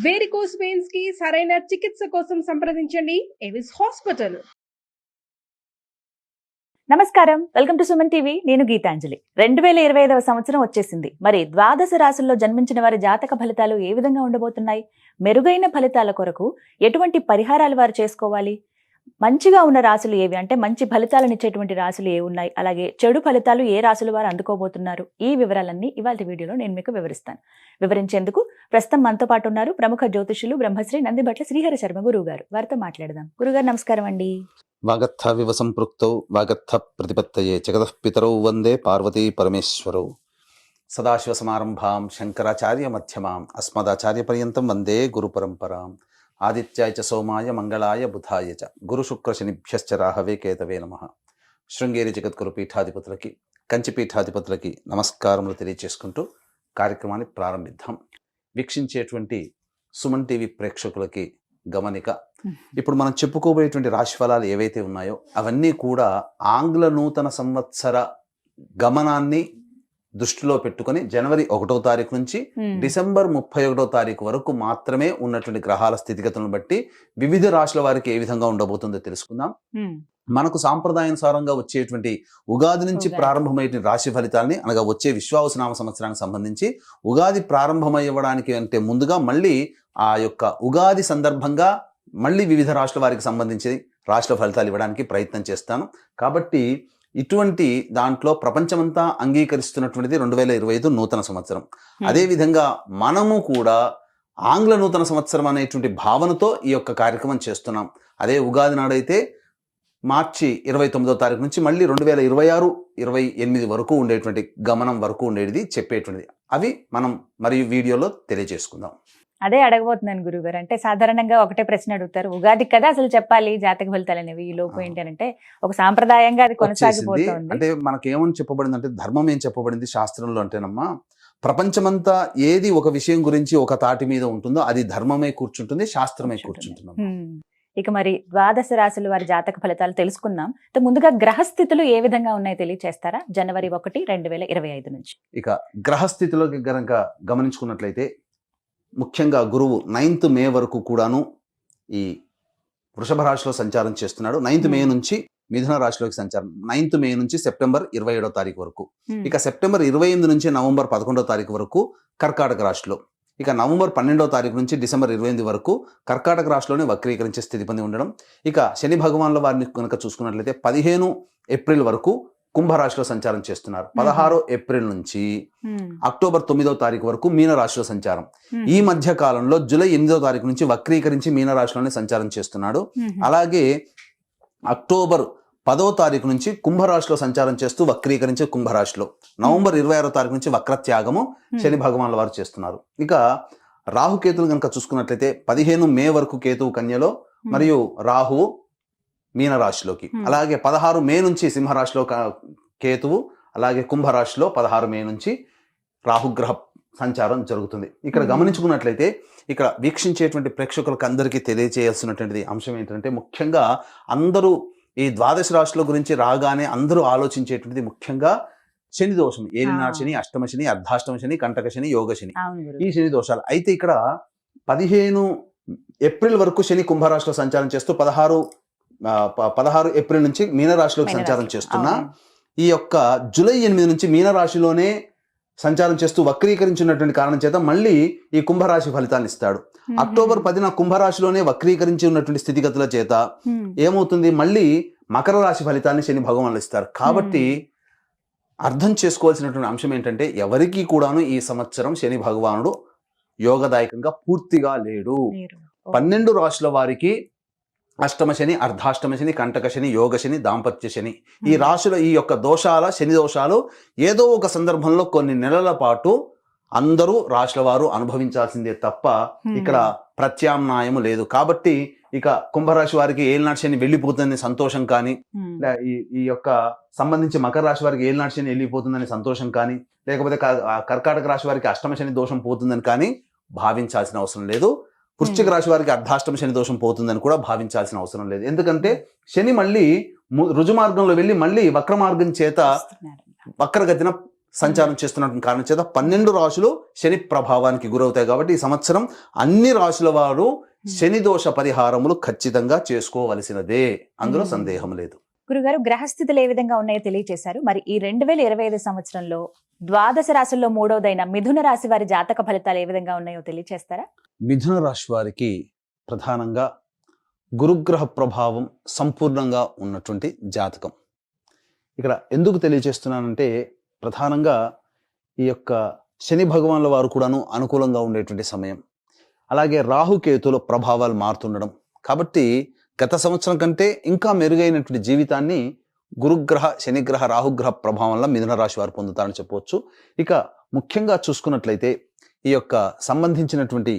Varicose veins కి సరైన చికిత్స కోసం సంప్రదించండి ఎవిస్ హాస్పిటల్. నమస్కారం, వెల్కమ్ టు సుమన్ టీవీ. నేను గీతాంజలి. 2025వ సంవత్సరం వచ్చేసింది. మరి ద్వాదశ రాశుల్లో జన్మించిన వారి జాతక ఫలితాలు ఏ విధంగా ఉండబోతున్నాయి? మెరుగైన ఫలితాల కొరకు ఎటువంటి పరిహారాలు వారు చేసుకోవాలి? మంచిగా ఉన్న రాశులు ఏవి, అంటే మంచి ఫలితాలను ఇచ్చేటువంటి రాశులు ఏ ఉన్నాయి, అలాగే చెడు ఫలితాలు ఏ రాశులు వారు అందుకోబోతున్నారు, ఈ వివరాలన్నీ ఇవాళ వీడియోలో నేను మీకు వివరిస్తాను. వివరించేందుకు ప్రస్తుతం మనతో పాటు ఉన్నారు ప్రముఖ జ్యోతిషులు బ్రహ్మశ్రీ నందిబట్ల శ్రీహరి శర్మ గురువు గారు. వారితో మాట్లాడదాం. గురుగారు నమస్కారం అండి. వాగర్థ వివ సంపృక్తౌ వాగర్థ ప్రతిపత్తయే జగతః పితరౌ వందే పార్వతీ పరమేశ్వరౌ. సదాశివ సమారంభాం శంకరాచార్య మధ్యమాం అస్మదాచార్య పర్యంతం వందే గురు పరంపరాం. ఆదిత్యాయ చ సోమాయ మంగళాయ బుధాయ చ గురు శుక్ర శనిభ్యశ్చ రాహవే కేతవే నమః. శృంగేరి జగద్గురు పీఠాధిపతులకి, కంచి పీఠాధిపతులకి నమస్కారములు తెలియచేసుకుంటూ కార్యక్రమాన్ని ప్రారంభిద్దాం. వీక్షించేటువంటి సుమన్ టీవీ ప్రేక్షకులకి గమనిక, ఇప్పుడు మనం చెప్పుకోబోయేటువంటి రాశి ఫలాలు ఏవైతే ఉన్నాయో అవన్నీ కూడా ఆంగ్ల నూతన సంవత్సర గమనాన్ని దృష్టిలో పెట్టుకుని జనవరి 1వ తారీఖు నుంచి డిసెంబర్ 31వ తారీఖు వరకు మాత్రమే ఉన్నటువంటి గ్రహాల స్థితిగతులను బట్టి వివిధ రాశుల వారికి ఏ విధంగా ఉండబోతుందో తెలుసుకుందాం. మనకు సాంప్రదాయానుసారంగా వచ్చేటువంటి ఉగాది నుంచి ప్రారంభమయ్యేటువంటి రాశి ఫలితాలని, అనగా వచ్చే విశ్వావసునామ సంవత్సరానికి సంబంధించి ఉగాది ప్రారంభమయ్యడానికి అంటే ముందుగా మళ్ళీ ఆ యొక్క ఉగాది సందర్భంగా మళ్ళీ వివిధ రాశుల వారికి సంబంధించి రాశుల ఫలితాలు ఇవ్వడానికి ప్రయత్నం చేస్తాను. కాబట్టి ఇటువంటి దాంట్లో ప్రపంచమంతా అంగీకరిస్తున్నటువంటిది 2025 నూతన సంవత్సరం. అదేవిధంగా మనము కూడా ఆంగ్ల నూతన సంవత్సరం అనేటువంటి భావనతో ఈ యొక్క కార్యక్రమం చేస్తున్నాం. అదే ఉగాది నాడైతే మార్చి 29వ తారీఖు నుంచి మళ్ళీ 2026, 28 వరకు ఉండేటువంటి గమనం వరకు ఉండేది చెప్పేటువంటిది. అవి మనం మరియు వీడియోలో తెలియజేసుకుందాం. అదే అడగబోతున్నాను గురుగారు. అంటే సాధారణంగా ఒకటే ప్రశ్న అడుగుతారు, ఉగాది కదా అసలు చెప్పాలి జాతక ఫలితాలు అనేవి, ఈ లోపు ఏంటి అంటే ఒక సాంప్రదాయంగా అది కొనసాగిపోతుంది. అంటే మనకేమని చెప్పబడింది అంటే, ధర్మం ఏం చెప్పబడింది శాస్త్రంలో అంటేనమ్మా, ప్రపంచమంతా ఏది ఒక విషయం గురించి ఒక తాటి మీద ఉంటుందో అది ధర్మమే కూర్చుంటుంది, శాస్త్రమే కూర్చుంటుంది. ఇక మరి ద్వాదశ రాశుల వారి జాతక ఫలితాలు తెలుసుకుందాం. ముందుగా గ్రహస్థితులు ఏ విధంగా ఉన్నాయో తెలియచేస్తారా? జనవరి 1, 2025 నుంచి. ఇక గ్రహస్థితిలో గనక గమనించుకున్నట్లయితే ముఖ్యంగా గురువు 9th మే వరకు కూడాను ఈ వృషభ రాశిలో సంచారం చేస్తున్నాడు. 9th మే నుంచి మిథున రాశిలోకి సంచారం, 9th మే నుంచి సెప్టెంబర్ 27వ తారీఖు వరకు. ఇక సెప్టెంబర్ 28 నుంచి నవంబర్ 11వ తారీఖు వరకు కర్కాటక రాశిలో. ఇక నవంబర్ 12వ తారీఖు నుంచి డిసెంబర్ 28 వరకు కర్కాటక రాశిలోనే వక్రీకరించే స్థితి పొంది ఉండడం. ఇక శని భగవాన్ల వారిని కనుక చూసుకున్నట్లయితే 15 ఏప్రిల్ వరకు కుంభరాశిలో సంచారం చేస్తున్నారు. 16 ఏప్రిల్ నుంచి అక్టోబర్ 9వ తారీఖు వరకు మీనరాశిలో సంచారం. ఈ మధ్య కాలంలో జూలై 8వ తారీఖు నుంచి వక్రీకరించి మీనరాశిలోనే సంచారం చేస్తున్నాడు. అలాగే అక్టోబర్ 10వ తారీఖు నుంచి కుంభరాశిలో సంచారం చేస్తూ వక్రీకరించే కుంభరాశిలో, నవంబర్ 26వ తారీఖు నుంచి వక్రత్యాగము శని భగవాన్ల వారు చేస్తున్నారు. ఇక రాహుకేతులు కనుక చూసుకున్నట్లయితే 15 మే వరకు కేతువు కన్యలో మరియు రాహువు మీనరాశిలోకి. అలాగే 16 మే నుంచి సింహరాశిలో కేతువు, అలాగే కుంభరాశిలో 16 మే నుంచి రాహుగ్రహ సంచారం జరుగుతుంది. ఇక్కడ గమనించుకున్నట్లయితే ఇక్కడ వీక్షించేటువంటి ప్రేక్షకులకు అందరికీ తెలియజేయాల్సినటువంటిది అంశం ఏంటంటే, ముఖ్యంగా అందరూ ఈ ద్వాదశ రాశుల గురించి రాగానే అందరూ ఆలోచించేటువంటిది ముఖ్యంగా శని దోషం, ఏలినాటి శని, అష్టమ శని, అర్ధాష్టమ శని, కంటక శని, యోగ శని, ఈ శని దోషాలు. అయితే ఇక్కడ 15 ఏప్రిల్ వరకు శని కుంభరాశిలో సంచారం చేస్తూ 16 ఏప్రిల్ నుంచి మీనరాశిలోకి సంచారం చేస్తున్నా, ఈ యొక్క జూలై 8 నుంచి మీనరాశిలోనే సంచారం చేస్తూ వక్రీకరించినటువంటి కారణం చేత మళ్ళీ ఈ కుంభరాశి ఫలితాన్ని ఇస్తాడు. అక్టోబర్ 10న కుంభరాశిలోనే వక్రీకరించి ఉన్నటువంటి స్థితిగతుల చేత ఏమవుతుంది, మళ్ళీ మకర రాశి ఫలితాన్ని శని భగవానులు ఇస్తారు. కాబట్టి అర్థం చేసుకోవాల్సినటువంటి అంశం ఏంటంటే, ఎవరికి కూడాను ఈ సంవత్సరం శని భగవానుడు యోగదాయకంగా పూర్తిగా లేడు. 12 రాశుల వారికి అష్టమ శని, అర్ధాష్టమ శని, కంటక శని, యోగ శని, దాంపత్య శని, ఈ రాశుల ఈ యొక్క దోషాల, శని దోషాలు ఏదో ఒక సందర్భంలో కొన్ని నెలల పాటు అందరూ రాశుల వారు అనుభవించాల్సిందే తప్ప ఇక్కడ ప్రత్యామ్నాయము లేదు. కాబట్టి ఇక కుంభరాశి వారికి ఏలినాటి శని వెళ్ళిపోతుందని సంతోషం కానీ, ఈ యొక్క సంబంధించి మకర రాశి వారికి ఏలినాటి శని వెళ్ళిపోతుందని సంతోషం కానీ, లేకపోతే కర్కాటక రాశి వారికి అష్టమ శని దోషం పోతుందని కానీ భావించాల్సిన అవసరం లేదు. వృశ్చిక రాశి వారికి అర్ధాష్టమ శని దోషం పోతుందని కూడా భావించాల్సిన అవసరం లేదు. ఎందుకంటే శని మళ్ళీ రుజుమార్గంలో వెళ్ళి మళ్ళీ వక్ర మార్గం చేత వక్రగతిన సంచారం చేస్తున్నటువంటి కారణం చేత 12 రాశులు శని ప్రభావానికి గురవుతాయి. కాబట్టి ఈ సంవత్సరం అన్ని రాశుల వారు శని దోష పరిహారములు ఖచ్చితంగా చేసుకోవలసినదే, అందులో సందేహం లేదు. గురుగారు, గ్రహస్థితులు ఏ విధంగా ఉన్నాయో తెలియజేశారు. మరి ఈ 2025 సంవత్సరంలో ద్వాదశ రాశుల్లో మూడవదైన మిథున రాశి వారి జాతక ఫలితాలు ఏ విధంగా ఉన్నాయో తెలియజేస్తారా? మిథున రాశి వారికి ప్రధానంగా గురుగ్రహ ప్రభావం సంపూర్ణంగా ఉన్నటువంటి జాతకం. ఇక్కడ ఎందుకు తెలియజేస్తున్నానంటే, ప్రధానంగా ఈ యొక్క శని భగవాన్ల వారు కూడాను అనుకూలంగా ఉండేటువంటి సమయం, అలాగే రాహుకేతుల ప్రభావాలు మారుతుండడం. కాబట్టి గత సంవత్సరం కంటే ఇంకా మెరుగైనటువంటి జీవితాన్ని గురుగ్రహ, శనిగ్రహ, రాహుగ్రహ ప్రభావం వల్ల మిథున రాశి వారు పొందుతారని చెప్పవచ్చు. ఇక ముఖ్యంగా చూసుకున్నట్లయితే ఈ యొక్క సంబంధించినటువంటి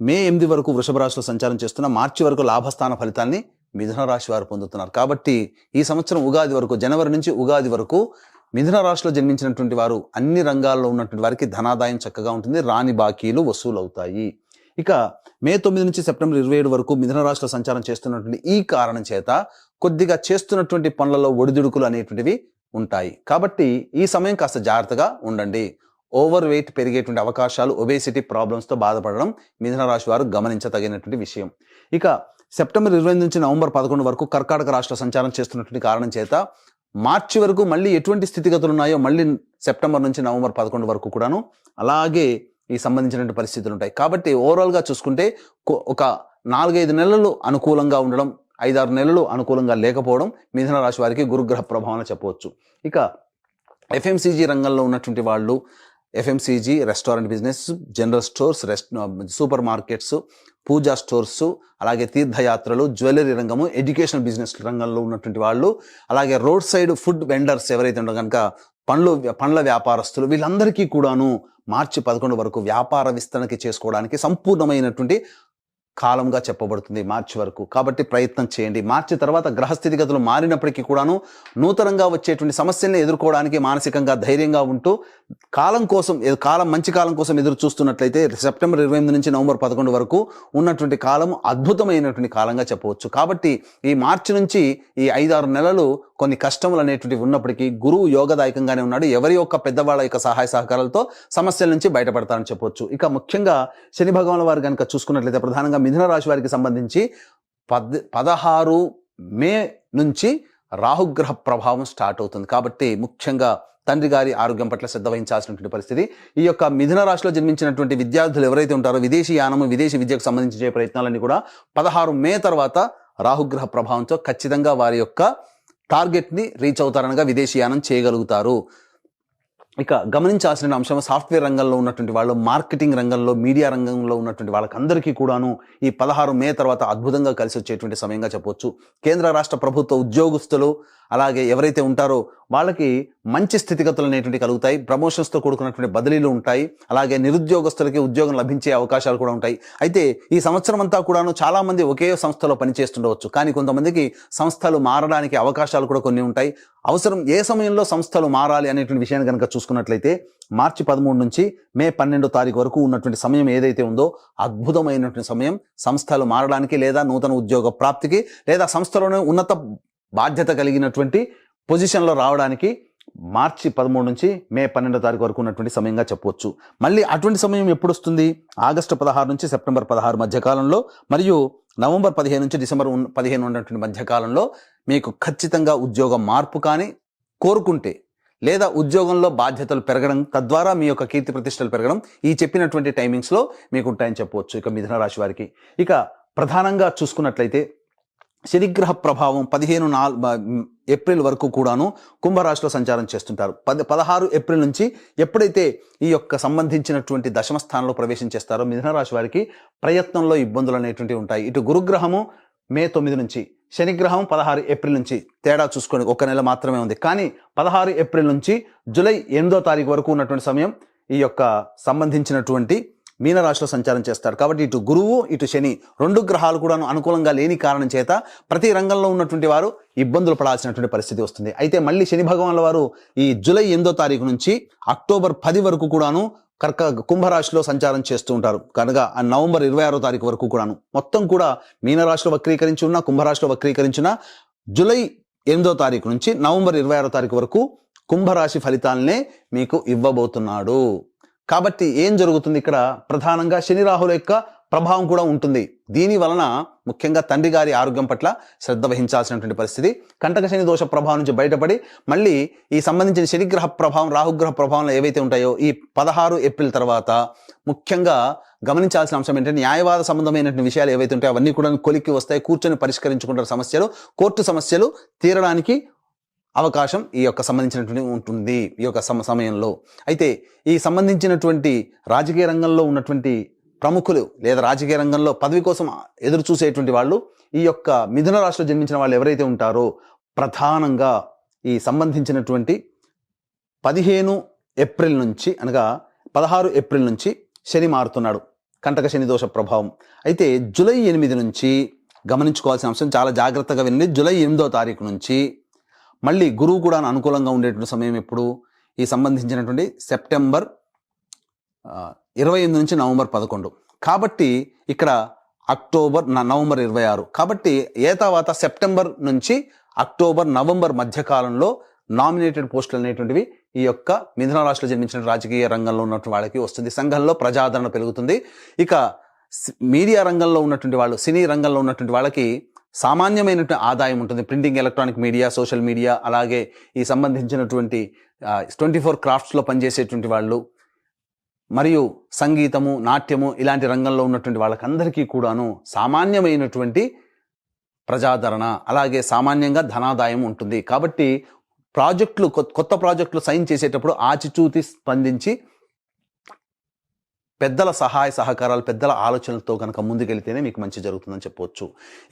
మే 8 వరకు వృషభ రాశిలో సంచారం చేస్తున్న, మార్చి వరకు లాభస్థాన ఫలితాన్ని మిథున రాశి వారు పొందుతున్నారు. కాబట్టి ఈ సంవత్సరం ఉగాది వరకు, జనవరి నుంచి ఉగాది వరకు మిథున రాశిలో జన్మించినటువంటి వారు అన్ని రంగాల్లో ఉన్నటువంటి వారికి ధనాదాయం చక్కగా ఉంటుంది, రాని బాకీలు వసూలు అవుతాయి. ఇక మే 9 నుంచి సెప్టెంబర్ 27 వరకు మిథున రాశిలో సంచారం చేస్తున్నటువంటి ఈ కారణం చేత కొద్దిగా చేస్తున్నటువంటి పనులలో ఒడిదుడుకులు అనేటువంటివి ఉంటాయి. కాబట్టి ఈ సమయం కాస్త జాగ్రత్తగా ఉండండి. ఓవర్ వెయిట్ పెరిగేటువంటి అవకాశాలు, ఒబేసిటీ ప్రాబ్లమ్స్తో బాధపడడం మిథున రాశి వారు గమనించదగినటువంటి విషయం. ఇక సెప్టెంబర్ 25 నుంచి నవంబర్ 11 వరకు కర్కాటక రాశిలో సంచారం చేస్తున్నటువంటి కారణం చేత మార్చి వరకు మళ్ళీ ఎటువంటి స్థితిగతులు ఉన్నాయో మళ్ళీ సెప్టెంబర్ నుంచి నవంబర్ 11 వరకు కూడాను అలాగే ఈ సంబంధించినటువంటి పరిస్థితులు ఉంటాయి. కాబట్టి ఓవరాల్గా చూసుకుంటే ఒక 4-5 నెలలు అనుకూలంగా ఉండడం, 5-6 నెలలు అనుకూలంగా లేకపోవడం మిథున రాశి వారికి గురుగ్రహ ప్రభావం చెప్పవచ్చు. ఇక ఎఫ్ఎంసీజీ రంగంలో ఉన్నటువంటి వాళ్ళు, FMCG, restaurant business, general stores, super markets, puja stores, అలాగే తీర్థయాత్రలు, జ్యువెలరీ రంగము, ఎడ్యుకేషనల్ బిజినెస్ రంగంలో ఉన్నటువంటి వాళ్ళు, అలాగే రోడ్ సైడ్ ఫుడ్ వెండర్స్ ఎవరైతే ఉంటారో కనుక పండ్ల వ్యాపారస్తులు, వీళ్ళందరికీ కూడాను మార్చి 11 వరకు వ్యాపార విస్తరణకి చేసుకోవడానికి సంపూర్ణమైనటువంటి కాలంగా చెప్పబడుతుంది మార్చి వరకు. కాబట్టి ప్రయత్నం చేయండి. మార్చి తర్వాత గ్రహస్థితిగతులు మారినప్పటికీ కూడాను నూతనంగా వచ్చేటువంటి సమస్యల్ని ఎదుర్కోవడానికి మానసికంగా ధైర్యంగా ఉంటూ మంచి కాలం కోసం ఎదురు చూస్తున్నట్లయితే సెప్టెంబర్ 28 నుంచి నవంబర్ 11 వరకు ఉన్నటువంటి కాలం అద్భుతమైనటువంటి కాలంగా చెప్పవచ్చు. కాబట్టి ఈ మార్చి నుంచి ఈ 5-6 నెలలు కొన్ని కష్టములు అనేటువంటివి ఉన్నప్పటికీ గురువు యోగదాయకంగానే ఉన్నాడు. ఎవరి యొక్క పెద్దవాళ్ళ యొక్క సహాయ సహకారాలతో సమస్యల నుంచి బయటపడతారని చెప్పవచ్చు. ఇక ముఖ్యంగా శని భగవాన్ వారు కనుక చూసుకున్నట్లయితే ప్రధానంగా మిథున రాశి వారికి సంబంధించి 16 మే నుంచి రాహుగ్రహ ప్రభావం స్టార్ట్ అవుతుంది. కాబట్టి ముఖ్యంగా తండ్రి గారి ఆరోగ్యం పట్ల శ్రద్ధ వహించాల్సినటువంటి పరిస్థితి. ఈ యొక్క మిథున రాశిలో జన్మించినటువంటి విద్యార్థులు ఎవరైతే ఉంటారో విదేశీ యానము, విదేశీ విద్యకు సంబంధించి ప్రయత్నాలన్నీ కూడా 16 మే తర్వాత రాహుగ్రహ ప్రభావంతో ఖచ్చితంగా వారి యొక్క టార్గెట్ని రీచ్ అవుతారనగా విదేశీయానం చేయగలుగుతారు. ఇక గమనించాల్సిన అంశం, సాఫ్ట్వేర్ రంగంలో ఉన్నటువంటి వాళ్ళు, మార్కెటింగ్ రంగంలో, మీడియా రంగంలో ఉన్నటువంటి వాళ్ళకందరికీ కూడాను ఈ 16 మే తర్వాత అద్భుతంగా కలిసి వచ్చేటువంటి సమయంగా చెప్పవచ్చు. కేంద్ర రాష్ట్ర ప్రభుత్వ ఉద్యోగస్తులు అలాగే ఎవరైతే ఉంటారో వాళ్ళకి మంచి స్థితిగతులు అనేటువంటి కలుగుతాయి. ప్రమోషన్స్తో కూడుకున్నటువంటి బదిలీలు ఉంటాయి. అలాగే నిరుద్యోగస్తులకి ఉద్యోగం లభించే అవకాశాలు కూడా ఉంటాయి. అయితే ఈ సంవత్సరం అంతా కూడాను చాలామంది ఒకే సంస్థలో పనిచేస్తుండవచ్చు, కానీ కొంతమందికి సంస్థలు మారడానికి అవకాశాలు కూడా కొన్ని ఉంటాయి. అవసరం ఏ సమయంలో సంస్థలు మారాలి అనేటువంటి విషయాన్ని కనుక చూసుకున్నట్లయితే మార్చి 13 నుంచి మే 12 తారీఖు వరకు ఉన్నటువంటి సమయం ఏదైతే ఉందో అద్భుతమైనటువంటి సమయం. సంస్థలు మారడానికి లేదా నూతన ఉద్యోగ ప్రాప్తికి లేదా సంస్థలోనే ఉన్నత బాధ్యత కలిగినటువంటి పొజిషన్లో రావడానికి మార్చి 13 నుంచి మే 12 తారీఖు వరకు ఉన్నటువంటి సమయంగా చెప్పవచ్చు. మళ్ళీ అటువంటి సమయం ఎప్పుడు వస్తుంది? ఆగస్టు 16 నుంచి సెప్టెంబర్ 16 మధ్యకాలంలో మరియు నవంబర్ 15 నుంచి డిసెంబర్ 15 ఉన్నటువంటి మధ్యకాలంలో మీకు ఖచ్చితంగా ఉద్యోగ మార్పు కానీ కోరుకుంటే లేదా ఉద్యోగంలో బాధ్యతలు పెరగడం, తద్వారా మీ యొక్క కీర్తి ప్రతిష్టలు పెరగడం ఈ చెప్పినటువంటి టైమింగ్స్లో మీకు ఉంటాయని చెప్పవచ్చు. ఇక మిథున రాశి వారికి ఇక ప్రధానంగా చూసుకున్నట్లయితే శనిగ్రహ ప్రభావం 15 ఏప్రిల్ వరకు కూడాను కుంభరాశిలో సంచారం చేస్తుంటారు. 16 ఏప్రిల్ నుంచి ఎప్పుడైతే ఈ యొక్క సంబంధించినటువంటి దశమ స్థానంలో ప్రవేశించేస్తారో మిథున రాశి వారికి ప్రయత్నంలో ఇబ్బందులు అనేటువంటివి ఉంటాయి. ఇటు గురుగ్రహము మే 9 నుంచి, శనిగ్రహం 16 ఏప్రిల్ నుంచి, తేడా చూసుకొని 1 నెల మాత్రమే ఉంది. కానీ 16 ఏప్రిల్ నుంచి జూలై 8వ తారీఖు వరకు ఉన్నటువంటి సమయం ఈ యొక్క సంబంధించినటువంటి మీనరాశిలో సంచారం చేస్తారు. కాబట్టి ఇటు గురువు ఇటు శని 2 గ్రహాలు కూడా అనుకూలంగా లేని కారణం చేత ప్రతి రంగంలో ఉన్నటువంటి వారు ఇబ్బందులు పడాల్సినటువంటి పరిస్థితి వస్తుంది. అయితే మళ్ళీ శని భగవాన్ల వారు ఈ జూలై 8వ తారీఖు నుంచి అక్టోబర్ 10 వరకు కూడాను కుంభరాశిలో సంచారం చేస్తూ ఉంటారు. కనుక నవంబర్ 26వ తారీఖు వరకు కూడాను మొత్తం కూడా మీనరాశిలో వక్రీకరించి ఉన్న, కుంభరాశిలో వక్రీకరించిన జూలై 8వ తారీఖు నుంచి నవంబర్ 26వ తారీఖు వరకు కుంభరాశి ఫలితాలనే మీకు ఇవ్వబోతున్నాడు. కాబట్టి ఏం జరుగుతుంది ఇక్కడ? ప్రధానంగా శని రాహుల యొక్క ప్రభావం కూడా ఉంటుంది. దీని వలన ముఖ్యంగా తండ్రి గారి ఆరోగ్యం పట్ల శ్రద్ధ వహించాల్సినటువంటి పరిస్థితి. కంటక శని దోష ప్రభావం నుంచి బయటపడి మళ్ళీ ఈ సంబంధించిన శనిగ్రహ ప్రభావం, రాహుగ్రహ ప్రభావంలో ఏవైతే ఉంటాయో ఈ 16 ఏప్రిల్ తర్వాత ముఖ్యంగా గమనించాల్సిన అంశం ఏంటంటే న్యాయవాద సంబంధమైనటువంటి విషయాలు ఏవైతే ఉంటాయో అవన్నీ కూడా కొలిక్కి వస్తాయి. కూర్చొని పరిష్కరించుకుంటారు సమస్యలు. కోర్టు సమస్యలు తీరడానికి అవకాశం ఈ యొక్క సంబంధించినటువంటి ఉంటుంది ఈ యొక్క సమయంలో. అయితే ఈ సంబంధించినటువంటి రాజకీయ రంగంలో ఉన్నటువంటి ప్రముఖులు లేదా రాజకీయ రంగంలో పదవి కోసం ఎదురు చూసేటువంటి వాళ్ళు ఈ యొక్క మిథున రాశిలో జన్మించిన వాళ్ళు ఎవరైతే ఉంటారో ప్రధానంగా ఈ సంబంధించినటువంటి 15 ఏప్రిల్ నుంచి అనగా 16 ఏప్రిల్ నుంచి శని మారుతున్నాడు, కంటక శని దోష ప్రభావం. అయితే జూలై 8 నుంచి గమనించుకోవాల్సిన అంశం, చాలా జాగ్రత్తగా వినండి. జూలై 8వ తారీఖు నుంచి మళ్ళీ గురువు కూడా అనుకూలంగా ఉండేటువంటి సమయం ఎప్పుడు? ఈ సంబంధించినటువంటి సెప్టెంబర్ 28 నుంచి నవంబర్ 11. కాబట్టి ఇక్కడ నవంబర్ 26. కాబట్టి తర్వాత సెప్టెంబర్ నుంచి అక్టోబర్, నవంబర్ మధ్యకాలంలో నామినేటెడ్ పోస్టులు అనేటువంటివి ఈ యొక్క మిథున రాశిలో జన్మించిన రాజకీయ రంగంలో ఉన్నటువంటి వాళ్ళకి వస్తుంది. సంఘంలో ప్రజాదరణ పెరుగుతుంది. ఇక మీడియా రంగంలో ఉన్నటువంటి వాళ్ళు, సినీ రంగంలో ఉన్నటువంటి వాళ్ళకి సామాన్యమైనటువంటి ఆదాయం ఉంటుంది. Printing, electronic media, social media, అలాగే ఈ సంబంధించినటువంటి 24 క్రాఫ్ట్స్లో పనిచేసేటువంటి వాళ్ళు, మరియు సంగీతము, నాట్యము ఇలాంటి రంగంలో ఉన్నటువంటి వాళ్ళకందరికీ కూడాను సామాన్యమైనటువంటి ప్రజాదరణ, అలాగే సామాన్యంగా ధనాదాయం ఉంటుంది. కాబట్టి కొత్త ప్రాజెక్టులు సైన్ చేసేటప్పుడు ఆచితూచి స్పందించి పెద్దల సహాయ సహకారాలు, పెద్దల ఆలోచనలతో కనుక ముందుకెళ్తేనే మీకు మంచి జరుగుతుందని చెప్పవచ్చు.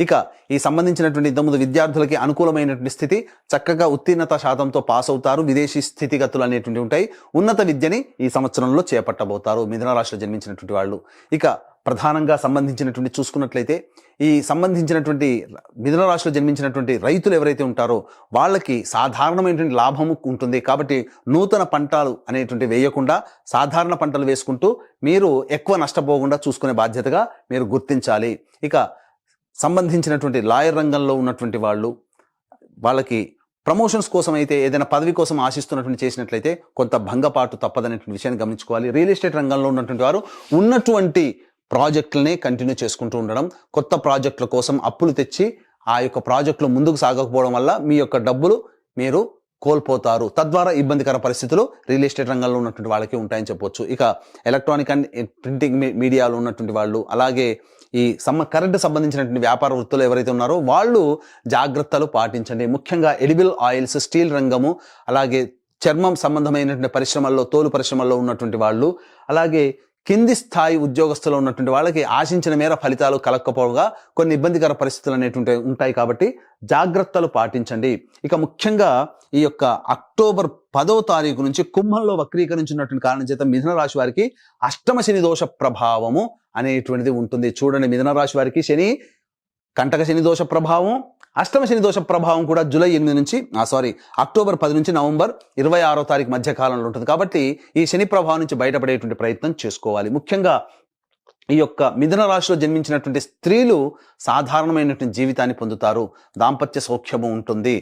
ఇక ఈ సంబంధించినటువంటి ఇంతకుముందు విద్యార్థులకి అనుకూలమైనటువంటి స్థితి, చక్కగా ఉత్తీర్ణత శాతంతో పాస్ అవుతారు. విదేశీ స్థితిగతులు అనేటువంటి ఉంటాయి. ఉన్నత విద్యని ఈ సంవత్సరంలో చేపట్టబోతారు మిథున రాశిలో జన్మించినటువంటి వాళ్ళు. ఇక ప్రధానంగా సంబంధించినటువంటి చూసుకున్నట్లయితే ఈ సంబంధించినటువంటి మిథున రాశిలో జన్మించినటువంటి రైతులు ఎవరైతే ఉంటారో వాళ్ళకి సాధారణమైనటువంటి లాభము ఉంటుంది. కాబట్టి నూతన పంటలు అనేటువంటి వేయకుండా సాధారణ పంటలు వేసుకుంటూ మీరు ఎక్కువ నష్టపోకుండా చూసుకునే బాధ్యతగా మీరు గుర్తించాలి. ఇక సంబంధించినటువంటి లాయర్ రంగంలో ఉన్నటువంటి వాళ్ళకి ప్రమోషన్స్ కోసం అయితే, ఏదైనా పదవి కోసం ఆశిస్తున్నటువంటి చేసినట్లయితే కొంత భంగపాటు తప్పదనేటువంటి విషయాన్ని గమనించుకోవాలి. రియల్ ఎస్టేట్ రంగంలో ఉన్నటువంటి వారు ఉన్నటువంటి ప్రాజెక్టులనే కంటిన్యూ చేసుకుంటూ ఉండడం, కొత్త ప్రాజెక్టుల కోసం అప్పులు తెచ్చి ఆ యొక్క ప్రాజెక్టులు ముందుకు సాగకపోవడం వల్ల మీ యొక్క డబ్బులు మీరు కోల్పోతారు. తద్వారా ఇబ్బందికర పరిస్థితులు రియల్ ఎస్టేట్ రంగంలో ఉన్నటువంటి వాళ్ళకి ఉంటాయని చెప్పొచ్చు. ఇక ఎలక్ట్రానిక్ అండ్ ప్రింటింగ్ మీడియాలో ఉన్నటువంటి వాళ్ళు, అలాగే ఈ కరెంటు సంబంధించినటువంటి వ్యాపార వృత్తులు ఎవరైతే ఉన్నారో వాళ్ళు జాగ్రత్తలు పాటించండి. ముఖ్యంగా ఎడిబుల్ ఆయిల్స్, స్టీల్ రంగము, అలాగే చర్మం సంబంధమైనటువంటి పరిశ్రమల్లో, తోలు పరిశ్రమల్లో ఉన్నటువంటి వాళ్ళు, అలాగే కింది స్థాయి ఉద్యోగస్తులు ఉన్నటువంటి వాళ్ళకి ఆశించిన మేర ఫలితాలు కలగకపోగా కొన్ని ఇబ్బందికర పరిస్థితులు అనేటువంటి ఉంటాయి. కాబట్టి జాగ్రత్తలు పాటించండి. ఇక ముఖ్యంగా ఈ యొక్క అక్టోబర్ 10వ తారీఖు నుంచి కుంభంలో వక్రీకరించినటువంటి కారణం చేత మిథున రాశి వారికి అష్టమ శని దోష ప్రభావము అనేటువంటిది ఉంటుంది. చూడండి, మిథున రాశి వారికి కంటక శని దోష ప్రభావం, అష్టమ శని దోష ప్రభావం కూడా అక్టోబర్ 10 నుంచి నవంబర్ 26వ తారీఖు మధ్య కాలంలో ఉంటుంది. కాబట్టి ఈ శని ప్రభావం నుంచి బయటపడేటువంటి ప్రయత్నం చేసుకోవాలి. ముఖ్యంగా ఈ యొక్క మిథున రాశిలో జన్మించినటువంటి స్త్రీలు సాధారణమైనటువంటి జీవితాన్ని పొందుతారు. దాంపత్య సౌఖ్యము ఉంటుంది.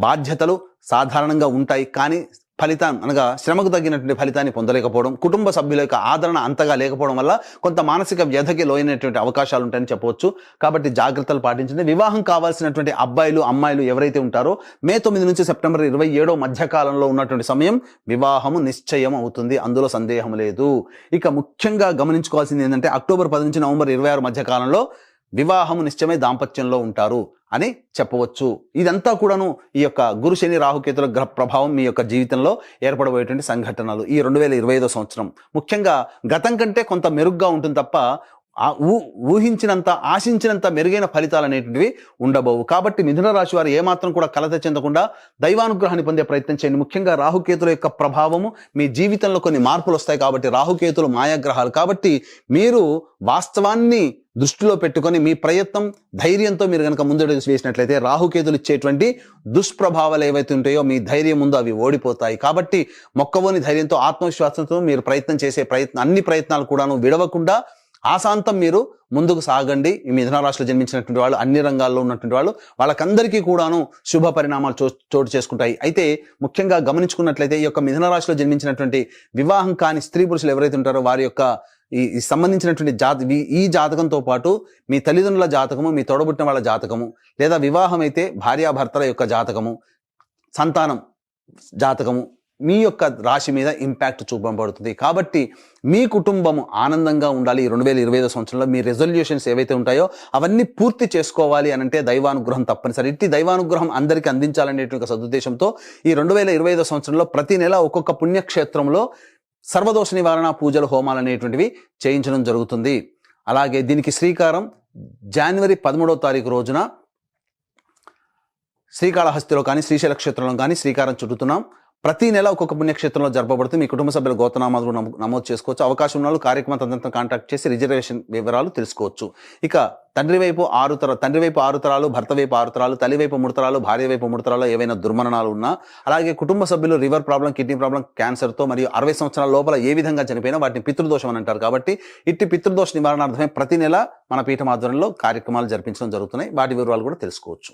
బాధ్యతలు సాధారణంగా ఉంటాయి, కానీ ఫలితం అనగా శ్రమకు తగ్గినటువంటి ఫలితాన్ని పొందలేకపోవడం, కుటుంబ సభ్యుల యొక్క ఆదరణ అంతగా లేకపోవడం వల్ల కొంత మానసిక వ్యధకి లోనైనటువంటి అవకాశాలు ఉంటాయని చెప్పవచ్చు. కాబట్టి జాగ్రత్తలు పాటించండి. వివాహం కావాల్సినటువంటి అబ్బాయిలు, అమ్మాయిలు ఎవరైతే ఉంటారో మే 9 నుంచి సెప్టెంబర్ 27 మధ్యకాలంలో ఉన్నటువంటి సమయం వివాహము నిశ్చయం అవుతుంది, అందులో సందేహం లేదు. ఇక ముఖ్యంగా గమనించుకోవాల్సింది ఏంటంటే అక్టోబర్ 10 నుంచి నవంబర్ 26 మధ్యకాలంలో వివాహము నిశ్చయమై దాంపత్యంలో ఉంటారు అని చెప్పవచ్చు. ఇదంతా కూడాను ఈ యొక్క గురు శని రాహుకేతుల గ్రహ ప్రభావం మీ యొక్క జీవితంలో ఏర్పడబోయేటువంటి సంఘటనలు. ఈ 2025 సంవత్సరం ముఖ్యంగా గతం కంటే కొంత మెరుగ్గా ఉంటుంది తప్ప ఊహించినంత, ఆశించినంత మెరుగైన ఫలితాలు అనేటువంటివి ఉండబోవు. కాబట్టి మిథున రాశి వారు ఏమాత్రం కూడా కలత చెందకుండా దైవానుగ్రహాన్ని పొందే ప్రయత్నం చేయండి. ముఖ్యంగా రాహుకేతుల యొక్క ప్రభావము మీ జీవితంలో కొన్ని మార్పులు వస్తాయి. కాబట్టి రాహుకేతులు మాయాగ్రహాలు. కాబట్టి మీరు వాస్తవాన్ని దృష్టిలో పెట్టుకొని మీ ప్రయత్నం, ధైర్యంతో మీరు కనుక ముందడుగు వేసినట్లయితే రాహుకేతులు ఇచ్చేటువంటి దుష్ప్రభావాలు ఏవైతే ఉంటాయో మీ ధైర్యం ముందు అవి ఓడిపోతాయి. కాబట్టి మొక్కవోని ధైర్యంతో, ఆత్మవిశ్వాసంతో మీరు ప్రయత్నం చేసే అన్ని ప్రయత్నాలు కూడాను విడవకుండా ఆశాంతం మీరు ముందుకు సాగండి. ఈ మిథున రాశిలో జన్మించినటువంటి వాళ్ళు, అన్ని రంగాల్లో ఉన్నటువంటి వాళ్ళు, వాళ్ళకందరికీ కూడాను శుభ పరిణామాలు చోటు చేసుకుంటాయి. అయితే ముఖ్యంగా గమనించుకున్నట్లయితే ఈ యొక్క మిథున రాశిలో జన్మించినటువంటి వివాహం కాని స్త్రీ పురుషులు ఎవరైతే ఉంటారో వారి యొక్క ఈ సంబంధించినటువంటి ఈ జాతకంతో పాటు మీ తల్లిదండ్రుల జాతకము, మీ తోడబుట్టిన వాళ్ళ జాతకము, లేదా వివాహం అయితే భార్యాభర్తల యొక్క జాతకము, సంతానం జాతకము మీ యొక్క రాశి మీద ఇంపాక్ట్ చూపబడుతుంది. కాబట్టి మీ కుటుంబం ఆనందంగా ఉండాలి. ఈ 2025 సంవత్సరంలో మీ రెజల్యూషన్స్ ఏవైతే ఉంటాయో అవన్నీ పూర్తి చేసుకోవాలి అని అంటే దైవానుగ్రహం తప్పనిసరి. ఇట్టి దైవానుగ్రహం అందరికీ అందించాలనేటువంటి సదుద్దేశంతో ఈ 2025 సంవత్సరంలో ప్రతి నెల ఒక్కొక్క పుణ్యక్షేత్రంలో సర్వదోష నివారణ పూజలు, హోమాలు అనేటువంటివి చేయించడం జరుగుతుంది. అలాగే దీనికి శ్రీకారం జనవరి 13వ తారీఖు రోజున శ్రీకాళహస్తిలో కానీ శ్రీశైల క్షేత్రంలో కానీ శ్రీకారం చుట్టుతున్నాం. ప్రతి నెల ఒక్కొక్క పుణ్యక్షేత్రంలో జరపబడుతుంది. మీ కుటుంబ సభ్యుల గోత్రనామాలు నమోదు చేసుకోవచ్చు. అవకాశం ఉన్న వాళ్ళు కార్యక్రమం తదంతా కాంటాక్ట్ చేసి రిజర్వేషన్ వివరాలు తెలుసుకోవచ్చు. ఇక తండ్రి వైపు 6 తరాలు, భర్త వైపు 6 తరాలు, తల్లి వైపు 3 తరాలు, భార్య వైపు 3 తరాలు ఏవైనా దుర్మరణాలు ఉన్నా, అలాగే కుటుంబ సభ్యులు లివర్ ప్రాబ్లం, కిడ్నీ ప్రాబ్లం, క్యాన్సర్తో మరియు 60 సంవత్సరాల లోపల ఏ విధంగా చనిపోయినా వాటిని పితృదోషం అని అంటారు. కాబట్టి ఇట్టి పితృదోష నివారణార్థమే ప్రతి నెల మన పీఠం ఆధ్వర్యంలో కార్యక్రమాలు జరిపించడం జరుగుతున్నాయి. వాటి వివరాలు కూడా తెలుసుకోవచ్చు.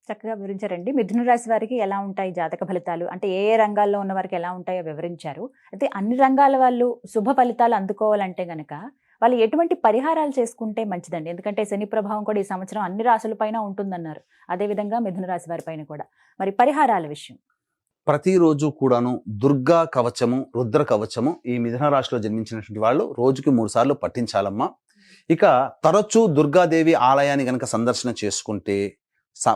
చక్కగా వివరించారండి. మిథున రాశి వారికి ఎలా ఉంటాయి జాతక ఫలితాలు, అంటే ఏ ఏ రంగాల్లో ఉన్న వారికి ఎలా ఉంటాయో వివరించారు. అయితే అన్ని రంగాల వాళ్ళు శుభ ఫలితాలు అందుకోవాలంటే గనక వాళ్ళు ఎటువంటి పరిహారాలు చేసుకుంటే మంచిదండి? ఎందుకంటే శని ప్రభావం కూడా ఈ సంవత్సరం అన్ని రాశుల పైన ఉంటుందన్నారు. అదేవిధంగా మిథున రాశి వారి పైన కూడా. మరి పరిహారాల విషయం ప్రతిరోజు కూడాను దుర్గా కవచము, రుద్ర కవచము ఈ మిథున రాశిలో జన్మించినటువంటి వాళ్ళు రోజుకి 3 సార్లు పఠించాలమ్మా. ఇక తరచూ దుర్గాదేవి ఆలయాన్ని గనక సందర్శన చేసుకుంటే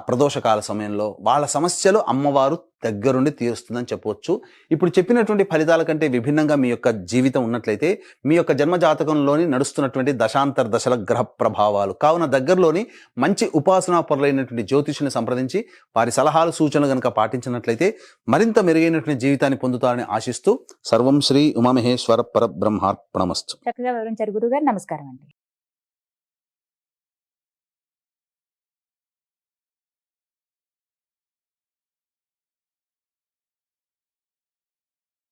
ప్రదోషకాల సమయంలో వాళ్ళ సమస్యలు అమ్మవారు దగ్గరుండి తీరుస్తుందని చెప్పవచ్చు. ఇప్పుడు చెప్పినటువంటి ఫలితాల కంటే విభిన్నంగా మీ యొక్క జీవితం ఉన్నట్లయితే మీ యొక్క జన్మ జాతకంలోని నడుస్తున్నటువంటి దశాంతర దశల గ్రహ ప్రభావాలు కావున దగ్గరలోని మంచి ఉపాసనా పరులైనటువంటి జ్యోతిషుని సంప్రదించి వారి సలహాలు, సూచనలు కనుక పాటించినట్లయితే మరింత మెరుగైనటువంటి జీవితాన్ని పొందుతారని ఆశిస్తూ సర్వం శ్రీ ఉమామహేశ్వర పరబ్రహ్మార్పణమస్తు. చక్కగా వివరించారు గురుగారు. నమస్కారం అండి.